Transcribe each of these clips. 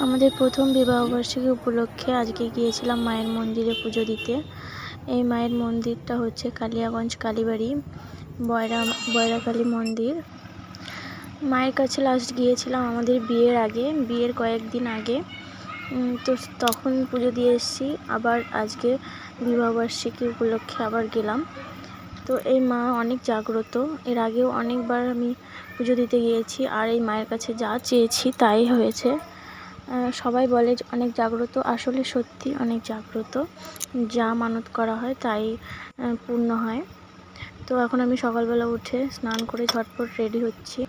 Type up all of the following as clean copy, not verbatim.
আমাদের প্রথম বিবাহবার্ষিকী উপলক্ষে আজকে গিয়েছিলাম মায়ের মন্দিরে পুজো দিতে। এই মায়ের মন্দিরটা হচ্ছে কালিয়াগঞ্জ কালীবাড়ি বয়রা কালী মন্দির। মায়ের কাছে লাস্ট গিয়েছিলাম আমাদের বিয়ের কয়েকদিন আগে। তো তখন পুজো দিয়ে এসেছি, আবার আজকে বিবাহবার্ষিকী উপলক্ষে আবার গেলাম। তো এই মা অনেক জাগ্রত, এর আগেও অনেকবার আমি পুজো দিতে গিয়েছি, আর এই মায়ের কাছে যা চেয়েছি তাই হয়েছে। সবাই বলে অনেক জাগ্রত, আসলে সত্যি অনেক জাগ্রত, যা মানত করা হয় তাই পূর্ণ হয়। তো এখন আমি সকালবেলা উঠে স্নান করে ঝটপট রেডি হচ্ছি।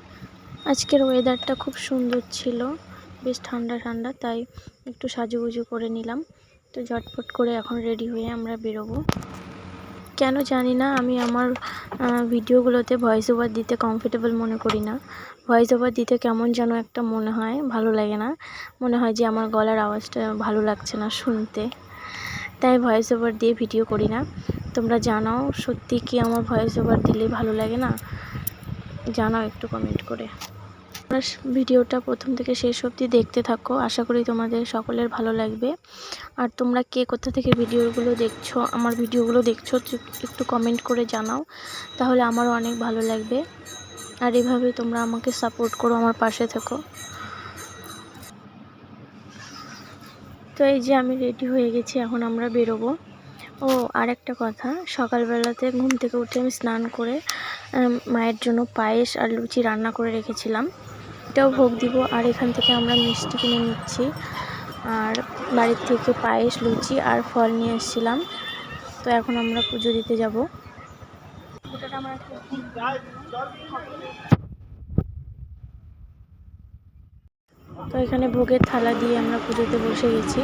আজকের ওয়েদারটা খুব সুন্দর ছিল, বেশ ঠান্ডা ঠান্ডা, তাই একটু সাজুগুজু করে নিলাম। তো ঝটপট করে এখন রেডি হয়ে আমরা বেরোবো। কেন জানি না, আমি আমার ভিডিওগুলোতে ভয়েস ওভার দিতে কমফোর্টেবল মনে করি না। ভয়েস ওভার দিতে কেমন যেন একটা মনে হয়, ভালো লাগে না, মনে হয় যে আমার গলার আওয়াজটা ভালো লাগছে না শুনতে, তাই ভয়েস ওভার দিয়ে ভিডিও করি না। তোমরা জানাও সত্যি কি আমার ভয়েস ওভার দিলে ভালো লাগে না, জানাও একটু কমেন্ট করে। ভিডিওটা প্রথম থেকে শেষ অবধি দেখতে থাকো, আশা করি তোমাদের সকলের ভালো লাগবে। আর তোমরা কে কোথা থেকে আমার ভিডিওগুলো দেখছো একটু কমেন্ট করে জানাও, তাহলে আমারও অনেক ভালো লাগবে। আর এভাবে তোমরা আমাকে সাপোর্ট করো, আমার পাশে থেকো। তো এই যে আমি রেডি হয়ে গেছি, এখন আমরা বেরোবো। আর একটা কথা, সকালবেলাতে ঘুম থেকে উঠে আমি স্নান করে মায়ের জন্য পায়েস আর লুচি রান্না করে রেখেছিলাম, এটাও ভোগ দিব। আর এখান থেকে আমরা মিষ্টি কিনে নিচ্ছি, আর বাড়ির থেকে পায়েস, লুচি আর ফল নিয়ে এসেছিলাম। তো এখন আমরা পুজো দিতে যাব। তো এখানে ভোগের থালা দিয়ে আমরা পুজোতে বসে গেছি।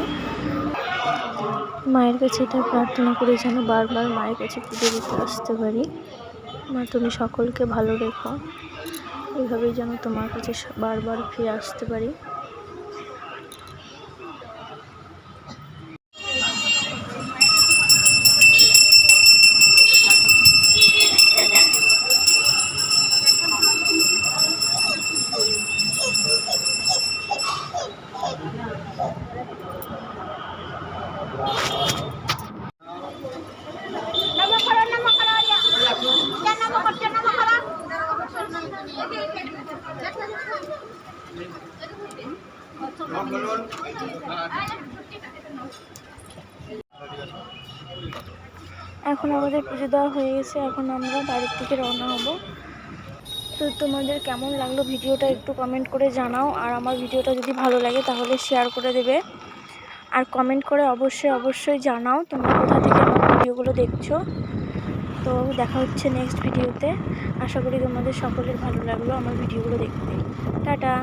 মায়ের কাছে এটা প্রার্থনা করে যেন বারবার মায়ের কাছে পুজো দিতে আসতে পারি। মা, তুমি সকলকে ভালো রেখো, এইভাবেই যেন তোমার কাছে বারবার ফিরে আসতে পারি। এখন আমাদের পুজো দেওয়া হয়ে গেছে, এখন আমরা বাড়ির থেকে রওনা হব। তো তোমাদের কেমন লাগলো ভিডিওটা একটু কমেন্ট করে জানাও, আর আমার ভিডিওটা যদি ভালো লাগে তাহলে শেয়ার করে দেবে, আর কমেন্ট করে অবশ্যই জানাও তোমরা কোথা থেকে আমার ভিডিওগুলো দেখছো। তো দেখা হচ্ছে নেক্সট ভিডিওতে, আশা করি তোমাদের সকলের ভালো লাগলো আমার ভিডিওগুলো দেখতে। টাটা।